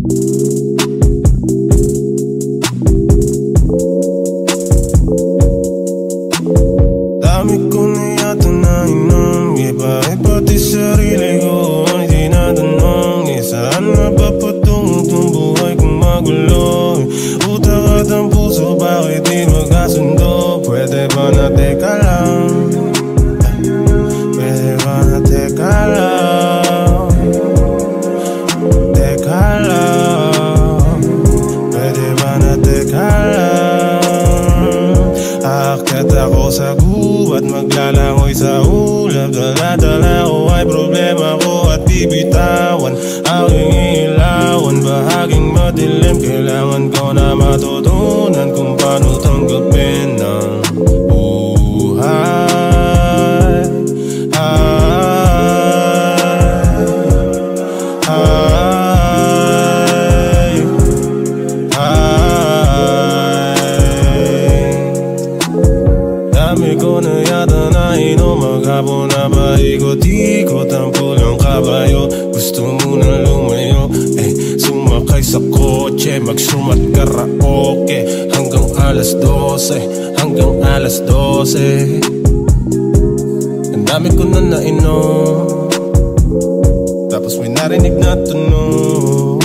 Dami ko na yata nainom, iba-iba di sarili ko ay tinatanong, saan na ba patungo itong buhay kong magulo? Utak at ang puso, bakit di magkasundo? Pwede ba na teka lang? Pwede ba na teka lang? Teka lang. Pwede ba na teka lang? Aakyat ako sa gubat, maglalangoy sa ulap. Dala-dala ko ay problema ko at bibitawan. Aking ilawan, bahaging madilim. Kailangan ko na matutunan kung paano tanggapin ang buhay. Dami ko na yata nainom, maghapon na paikot-ikot ang pulang kabayo. Gusto mo na lumayo, sumakay sa kotse, magsumat karaoke hanggang alas 12, hanggang alas 12. Ang dami ko na nainom, tapos may narinig na tunog.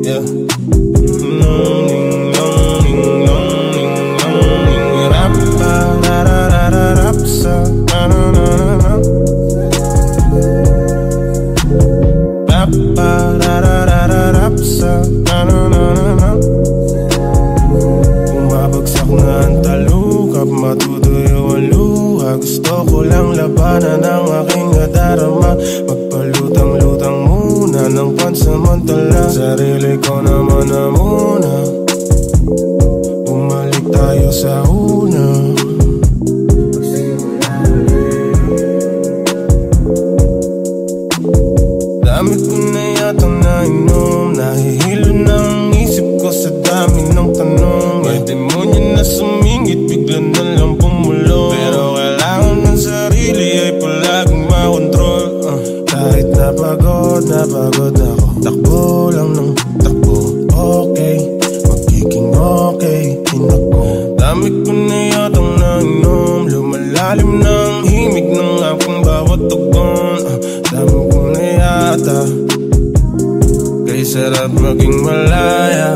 Yeah. Bumabagsak na ang talukap, matutuyo ang luha. Gusto ko lang labanan ang aking nadarama. Magpalutang-lutang muna ng pansamantala. Sarili ko naman na muna, bumalik tayo sa una. Dami ko na yatang nainom, nahihilo ng isip ko sa dami ng tanong. May demonyo na sumingit, bigla na lang pumulo. Pero kailangan ng sarili ay palaging makontrol. Kahit napagod ako, takbo lang ng takbo. Okay, magiging okay, hinako. Dami ko na yatang nainom, lumalalim ng himig ng aking bawat tugon. Dami ko na yata, kay sarap maging malaya.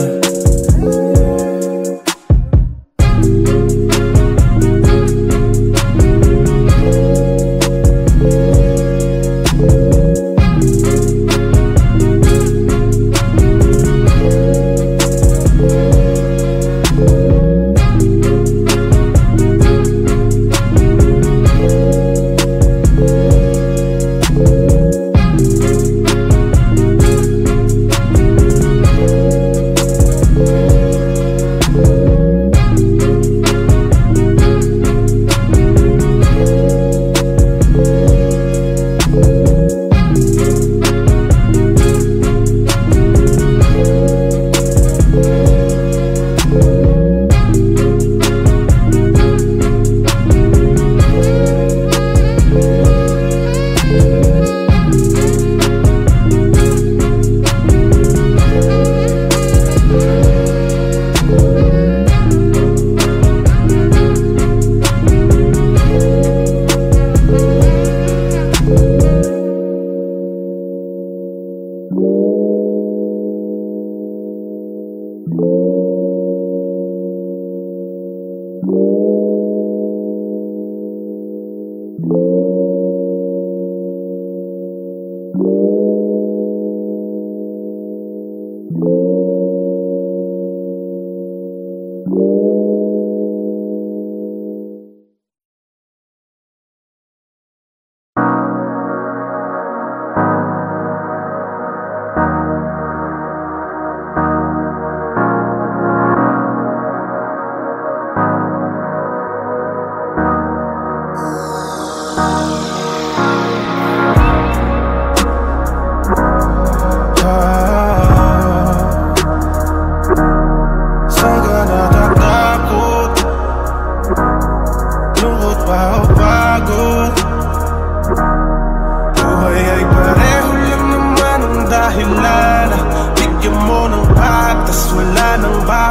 Saan ka nakakita?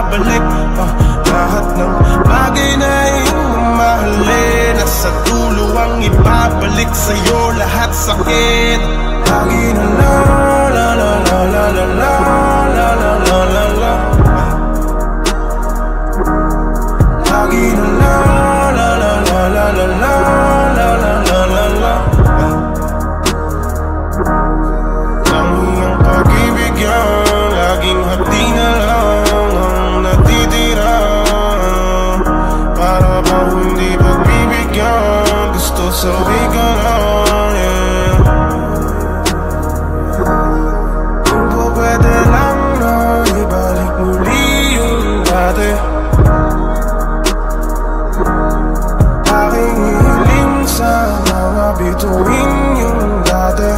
ibabalik. Lahat ng bagay na iyong mamahalin, nasa dulo ang ibabalik sa'yo lahat sakit. Lagi na la la la la la la la la la la la la. Lagi na la la la la la la la la la la la la. Ang iyong pag-ibig yan, laging hati na lang ang natitira. Para bang hindi pagbibigyan, gusto sabi ka lang, yeah. Kung po pwede lang na ibalik muli yung dati, aking hiling sa mga bituin yung dati.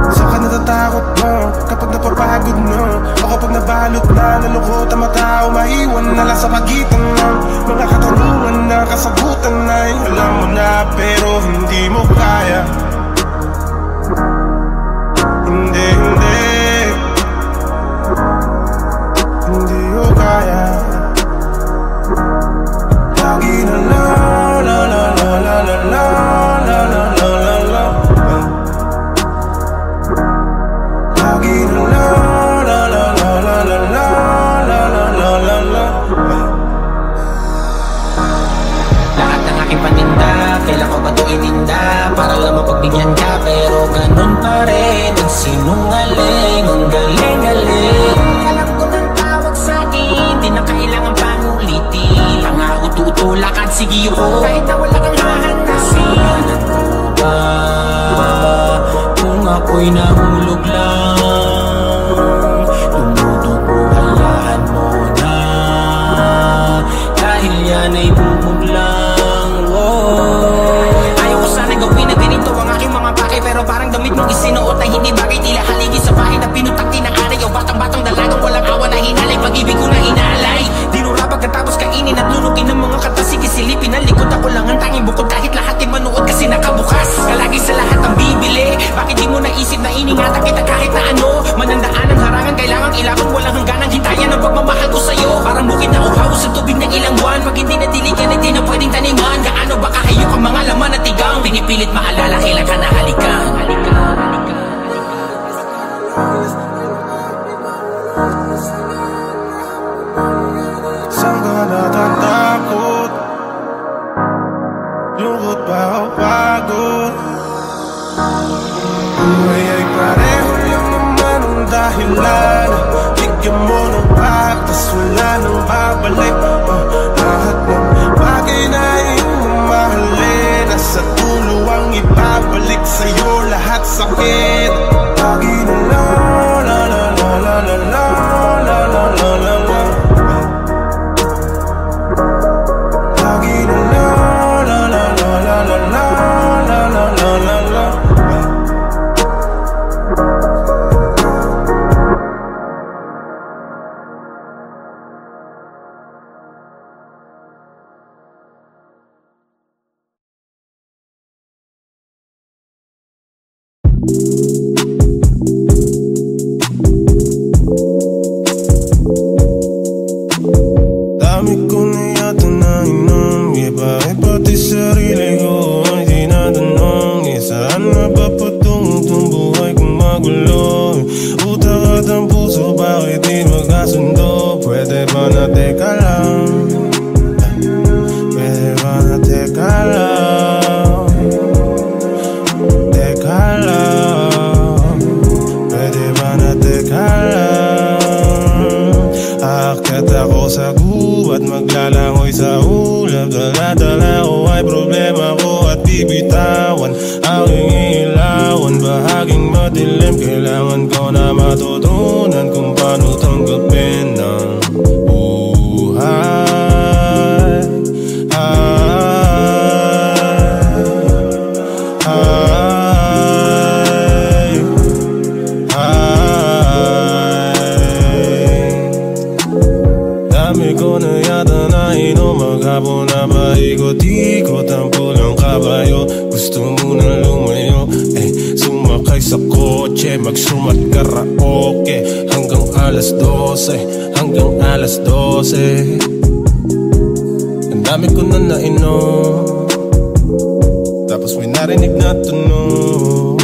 Saan ka natatakot mo kapag napapagod mo, o kapag nabalot na nalungkot ang mata, umaiwan na lang sa pagitan ng mga katanungan na kasagutan ay alam mo na pero hindi mo kaya. Hindi, hindi, hindi ko kaya. Lagi na la la la la la la la la la la la la. Lagi na la la la la la la la la la la la. Lahat ng aking paninda, kailan ko ba ito ininda para lang mapagbigyan ka, pero ganun pa rin ang sinungaling. Ang galing-galing, alam ko ng tawag sa'kin, di na kailangan pang ulitin. Pangako tutulakan, sige ko, kahit na wala kang hahanapin. Alam ko ba kung ako'y nahulog lang, tumutubo, hayaan mo na, dahil yan ay bubuglang. Ayaw ko sana gawin na ganito ang aking mga bagay, pero parang damit mong isinuot na hindi bagay. Tila haligi sa bahay na pinutak tinaaray, o batang-batang dalagang walang awa na hinalay. Pag-ibig ko na inaalay, dinura pagkatapos kainin at lunugin ng mga kata. Sige silipin ang likod, ako lang ang tanging bukod, kahit lahat ay manuot kasi nakabukas. Kalagi sa lahat ang bibili, bakit di mo naisip na iningatan kita kahit na ano? Manandaan ang harangan, kailangang ilakot, walang hangganang hintayan ang pagmamahal ko sa'yo. Parang bukid na uhaw sa tubig ng ilang buwan, pag hindi natiligan ay di na pwedeng taniman. Gaano ba kahayok ang mga laman at tigang, pinipilit maalala kailan ka nahalikan. Saan ka natatakot? Lungkot ba o pagod? Buhay ay pareho lang naman ang dahilan. Bigyan mo ng patas, wala nang babalik. Lahat ng bagay na iyong mamahalin, nasa dulo ang ibabalik sa'yo lahat sakit. Lagi na la la la la la la la la la la la la. Lagi na la la la la la la la la la la la la. Dami ko na yata nainom, iba pati sarili ko ay tinatanong, saan na ba patungong itong buhay kong magulo? Utak at ang puso, bakit di magkasundo? Pwede ba na teka lang? Pwede ba na teka lang? Teka lang. Sabay sa kotse, magsumat karaoke hanggang alas 12, hanggang alas 12. Ang dami ko na nainom, tapos may narinig na tunog.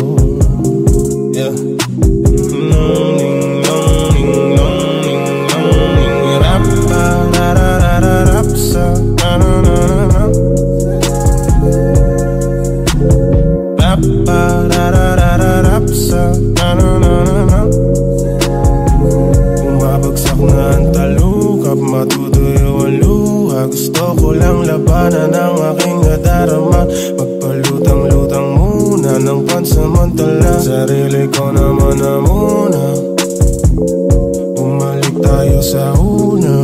Yeah. Bumabagsak na ang talukap, matutuyo ang luha. Gusto ko lang labanan ang aking nadarama. Magpalutang-lutang muna ng pansamantala. Sarili ko naman na muna, bumalik tayo sa una.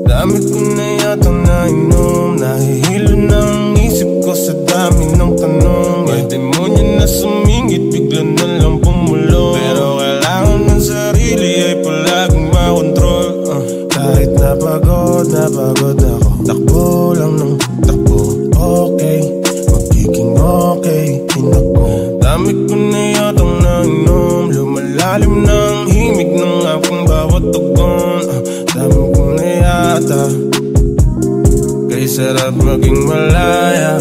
Dami ko na yatang nainom, nahihilo ng isip ko sa dami ng tanong. May demonyo na sumingit, bigla na lang pumulo. Pero kailangan ng sarili ay palaging makontrol. Kahit napagod ako, takbo lang ng takbo. Okay, magiging okay, hinako. Dami ko na yatang nainom, lumalalim ng himig ng aking bawat tugon. Dami ko na yata, kay sarap maging malaya.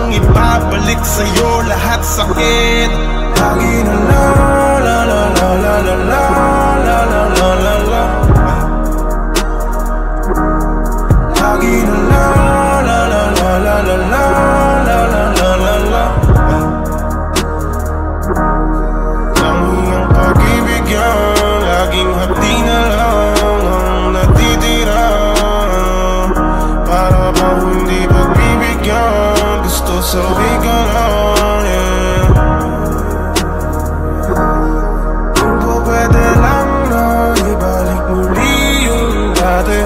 Ibabalik sa'yo lahat sakit. Lagi na la la la la la la la la la la la la. Lagi na la la la la la la la la la la la la. Ang iyong pag-ibig yan, laging hati na lang ang natitira. Para bang hindi pagbibigyan, gusto sabi ka lang, yeah. Kung po pwede lang na ibalik muli yung dati,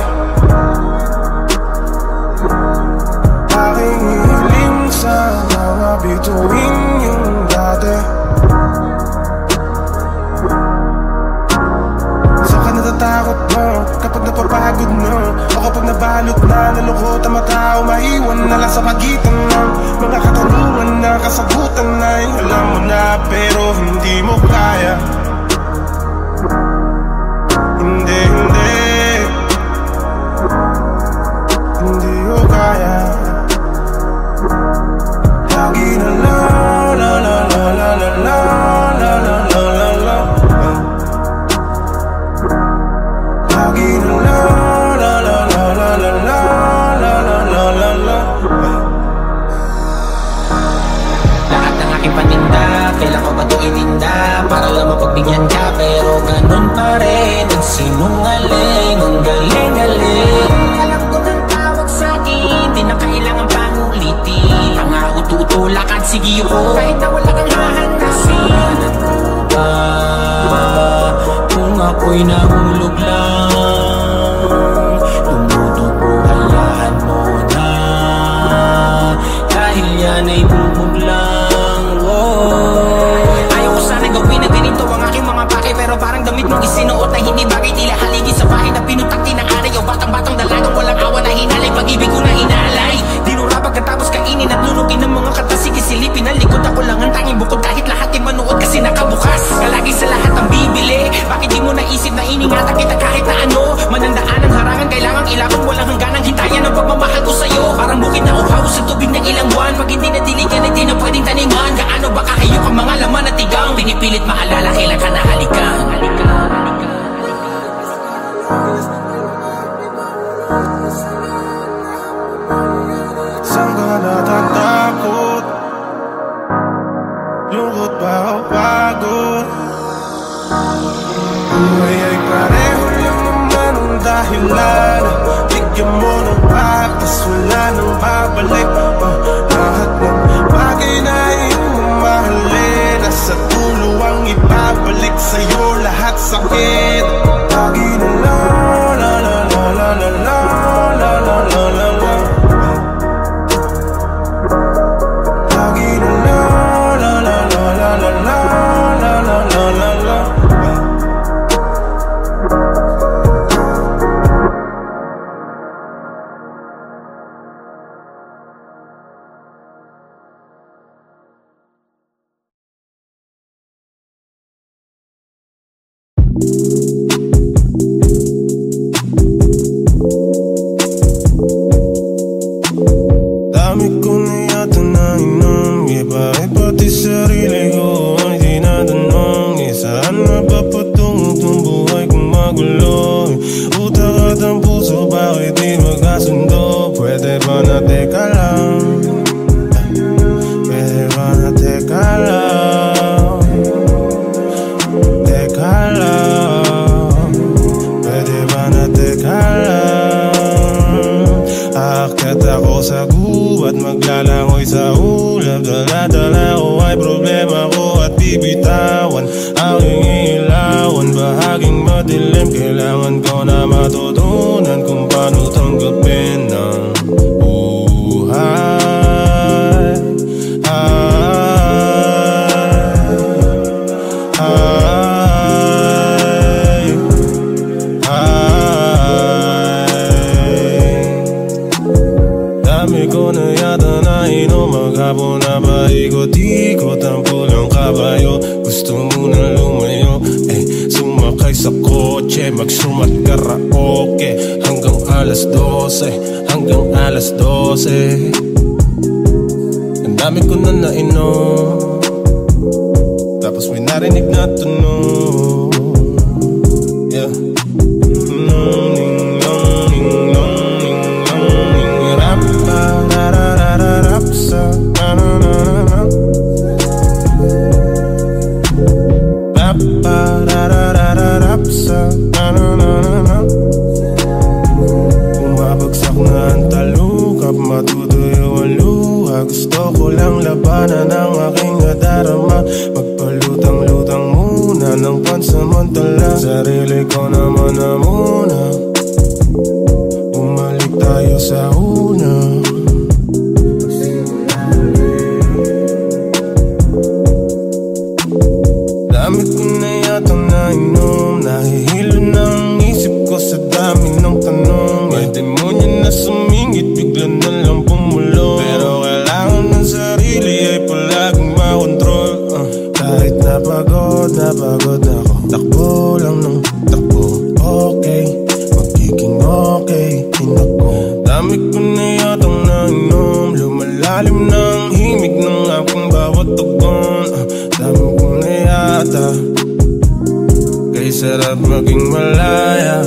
aking hihiling sana mabituin yung dati. Saan ka natatakot mo kapag napapagod mo, o kapag nabalot na nalungkot ang matao, maiwan na lang sa pagitan ng mga katanungan na kasagutan ay alam mo na pero hindi mo kaya. ako'y nahulog lang. Tumutubo, hayaan mo na, dahil yan ay bubog lang. Ayaw ko sana gawin na ganito ang aking mga pake, pero parang damit mong isinuot na hindi bagay. Tila haligi sa bahay na pinutakti ng aray, o batang-batang dalagang walang awa na hinalay. Pag-ibig ko na inaalay, dinura pagkatapos kainin at lulugin ng mga kata. Sige silipin ang likod, ako lang ang tanging bukod, kahit lahat ay manuot kasi nakabukas. Kalagi sa lahat ang bibili, bakit di mo naisip na iningatan kita kahit na ano? Manandaan ang harangan, kailangang ilakong walang hangganang hintayan ang pagmamahal ko sa'yo. Parang bukid na uhaw sa tubig ng ilang buwan, pag hindi nadiligan ay di na pwedeng taniman. Gaano ba kahayok ang mga laman at tigang, pinipilit maalala kailan ka nahalikan. Saan ka natatakot? Lungkot ba o pagod? Buhay ay pareho lang naman ang dahilan. Bigyan mo ng patas, wala nang babalik. Lahat ng bagay na iyong mamahalin, nasa dulo ang ibabalik sa'yo lahat sakit. Lagi na la la la la la la la la la la la la. Lagi na la la la la la la la la la la la la. Dami ko na yata nainom, iba pati sarili ko ay tinatanong. Saan na ba patungo itong buhay kong magulo? Utak at ang puso, bakit di magkasundo? Pwede ba na teka lang? Pwede ba na teka lang? Teka lang. Pwede ba na teka lang? Aakyat ako sa gubat, maglalangoy sa ulap. Dala-dala ko ay problema ko at bibitawan. Aking ilawan, bahaging madilim. Kailangan ko na matutunan kung paano tanggapin ang buhay. Dami ko na yata nainom, maghapon na paikot-ikot ang pulang kabayo. Gusto mo na lumayo, sumakay sa kotse, magsumat karaoke hanggang alas 12, hanggang alas 12. Ang dami ko na nainom, tapos may narinig na tunog. Yeah. Bumabagsak na ang talukap, matutuyo ang luha. Gusto ko lang labanan ang aking nadarama. Magpalutang-lutang muna ng pansamantala. Sarili ko naman na muna, bumalik tayo sa una. Dami ko na yatang nainom, nahihilo ng isip ko sa dami ng tanong. Pwede mo niya na sumingit, bigla na lang pumulo. Pero kailangan ng sarili ay palaging makontrol. Kahit napagod ako, takbo lang ng takbo. Okay, magiging okay, tinako. Dami ko na yatang nainom, lumalalim ng himig ng aking bawat tugon. Dami ko na yata, kay sarap maging malaya.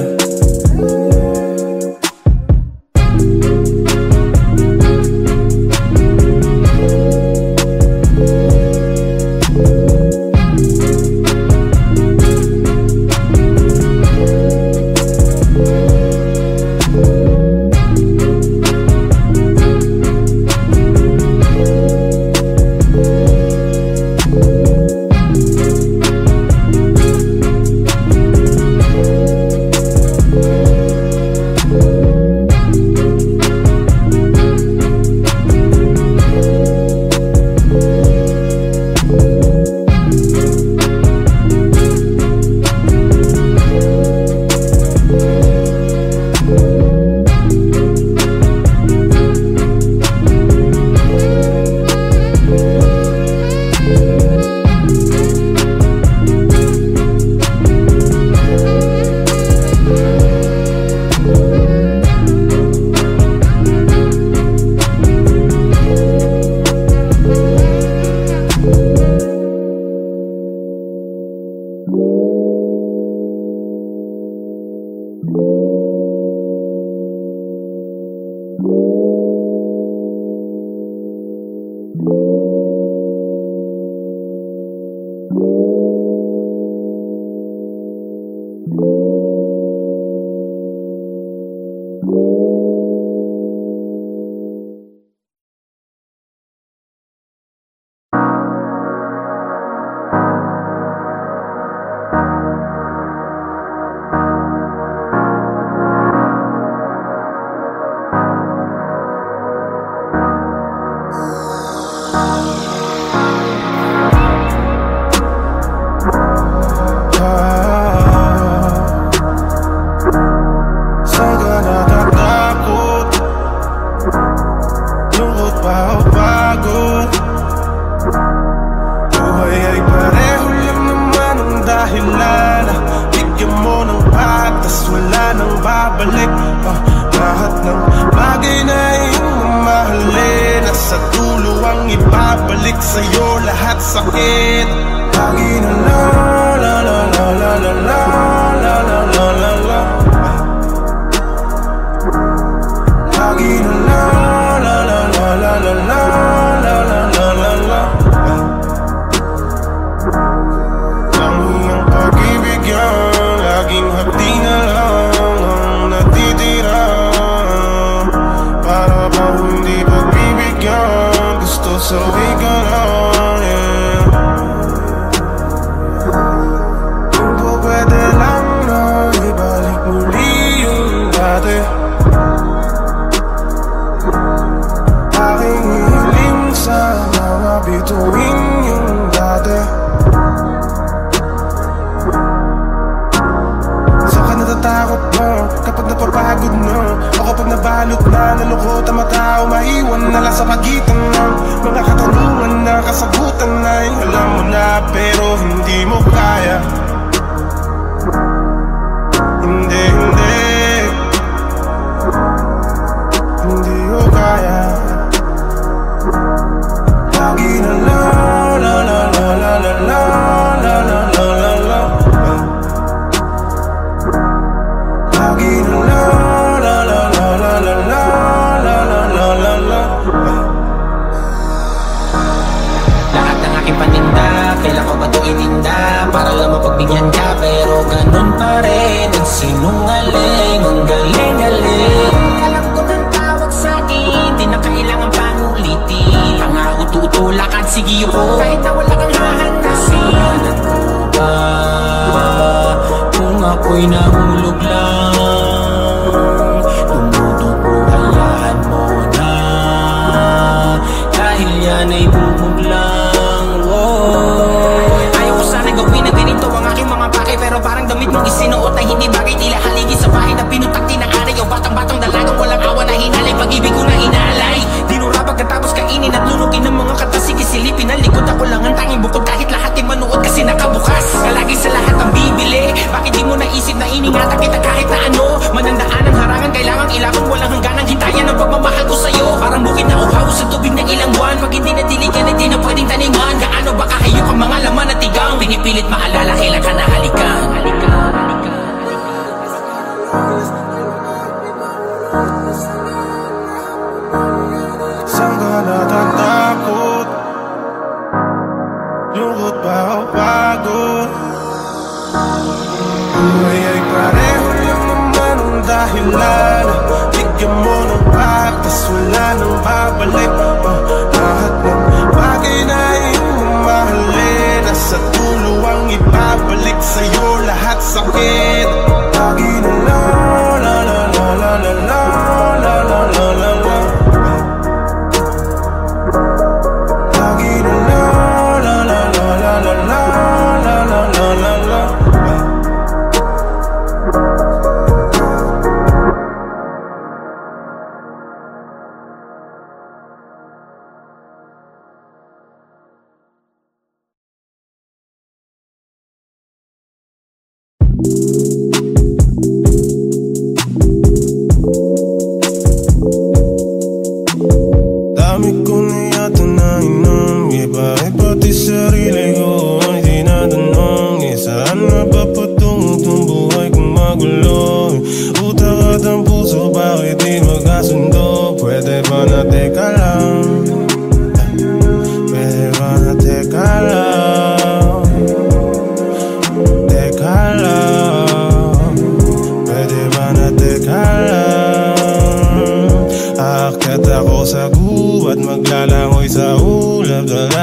Déjala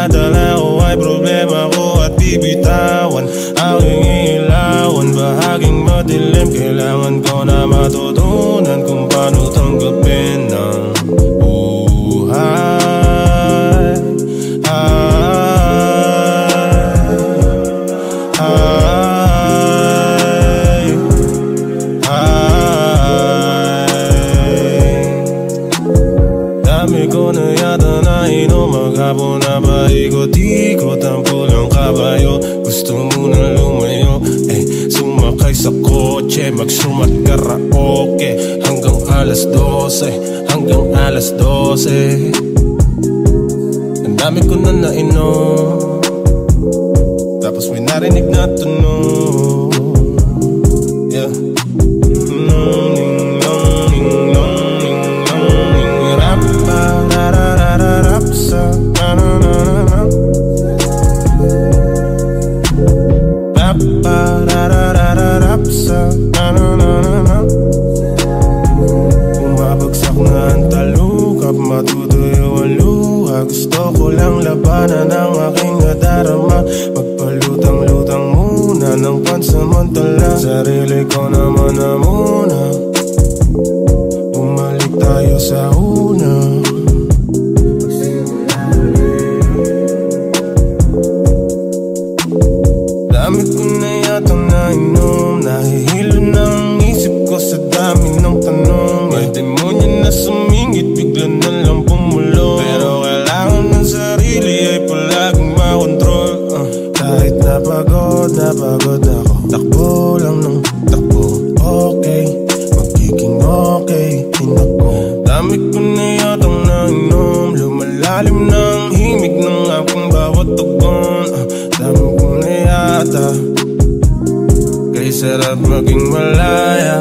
dala ko ay problema ko at bibitawan. Aking ilawan, bahaging madilim. Kailangan ko na matutunan kung paano tanggapin ang buhay. Dami ko na yata na inom, maghapon na paikot-ikot ang pulang kabayo. Gusto mo na lumayo, sumakay sa kotse, magsumat karaoke hanggang alas 12, hanggang alas 12. Ang dami ko na nainom, tapos may narinig na tunog. Yeah. Bumabagsak na ang talukap, matutuyo ang luha. Gusto ko lang labanan ang aking nadarama. Magpalutang-lutang muna ng pansamantala. Sarili ko naman na muna, bumalik tayo sa una. Dami ko na yatang nainom, nahihilo ng isip ko sa dami ng tanong. May demonyo na sumingit, bigla na lang pumulo. Pero kailangan ng sarili ay palaging makontrol. Kahit napagod ako, takbo lang ng takbo. Okay, magiging okay, tinako. Dami ko na yatang nainom, lumalalim ng himig ng aking bawat tugon. Dami ko na yata, kay sarap maging malaya.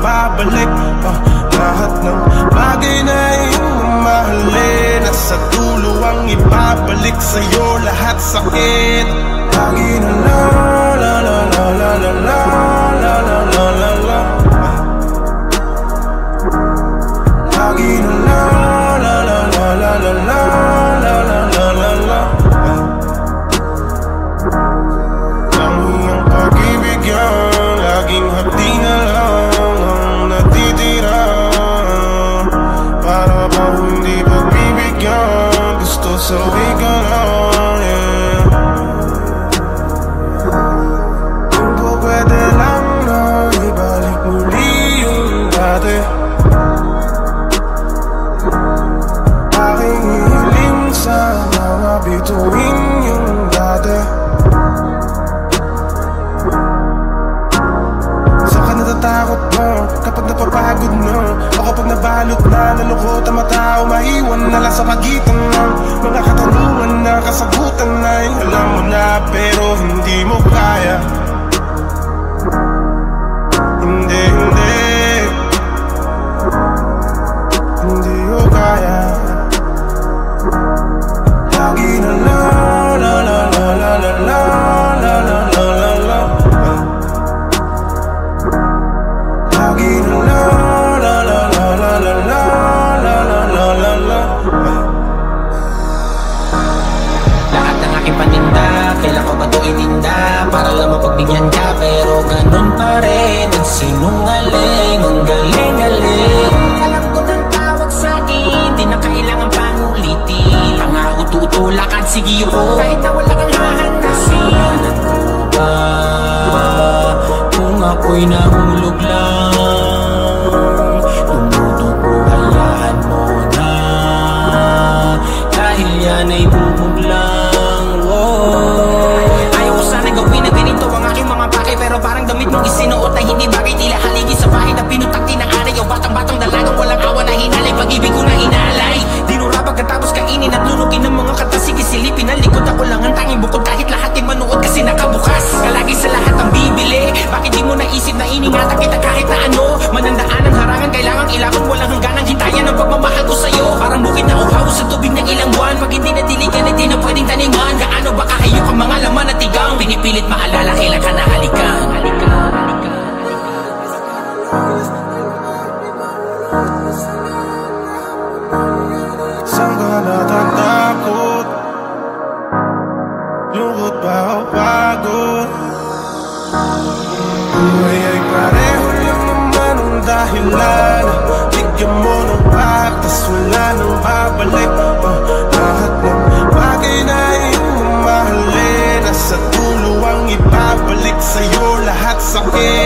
babalik lahat ng bagay na iyong mamahalin. Nasa dulo ang ibabalik sa'yo lahat sakit. Lagi na la la la la la la la la la la la la. Lagi na la la la la la la la la la la la la. Ang iyong pag-ibig yan, laging hapdi na lang ang natitira. Para ba hindi pagbibigyan, gusto sabi ka lang. napapagod na. O kapag nabalot na, nalungkot ang mata, umaiwan na lang sa pagitan ng mga katanungan na kasagutan ay alam mo na pero hindi mo kaya. Hindi ko kaya. Lagi na la la la la la la la la la la la la. Lagi na la la la la la la la la la la la. Lahat ng aking paninda, kailan ko ba ito itinda para lang mapagbigyan ka, pero ganun pa rin nagsinungaling. Ang galing-galing. Alam ko ng tawag sa'kin, di na kailangan pang ulitin. Pangako tutulakan, sige ko kahit na wala kang hahanapin. Ano ba kung ako'y nahulog lang? Tumutubo, hayaan mo na, dahil yan ay bubog lang. Ayaw ko sana gawin na ganito ang aking mga pakay, pero parang damit mong isinuot na hindi bagay. Tila haligi sa bahay na pinutakti ng aray. O batang-batang dalagang walang awa na hinalay. Pag-ibig ko na inalay, dinura pagkatapos kainin at lunugin ng mga kata. Sige silipin ang likod, ako lang ang tanging bukod. Kahit lahat ay manuot kasi nakabukas. Kalagi sa lahat ang bibili. Bakit di mo naisip na iningatan kita kahit na ano? Manandaan ang harangan, kailangang ilakon. Walang hangganang hintayan ang pagmamahal ko sa'yo. Parang bukid na uhaw sa tubig ng ilang buwan. Pag hindi nadiligan ay di na pwedeng taniman. Gaano ba kahayok ang mga laman at tigang? Pinipilit maalala, kailan ka nahalikan. Saan ka natatakot? Lungkot ba o pagod? Buhay ay pareho lang naman ang dahilan. Bigyan mo ng patas, wala nang babalik. Lahat ng bagay na iyong mamahalin, nasa dulo ang ibabalik sa'yo lahat sakit.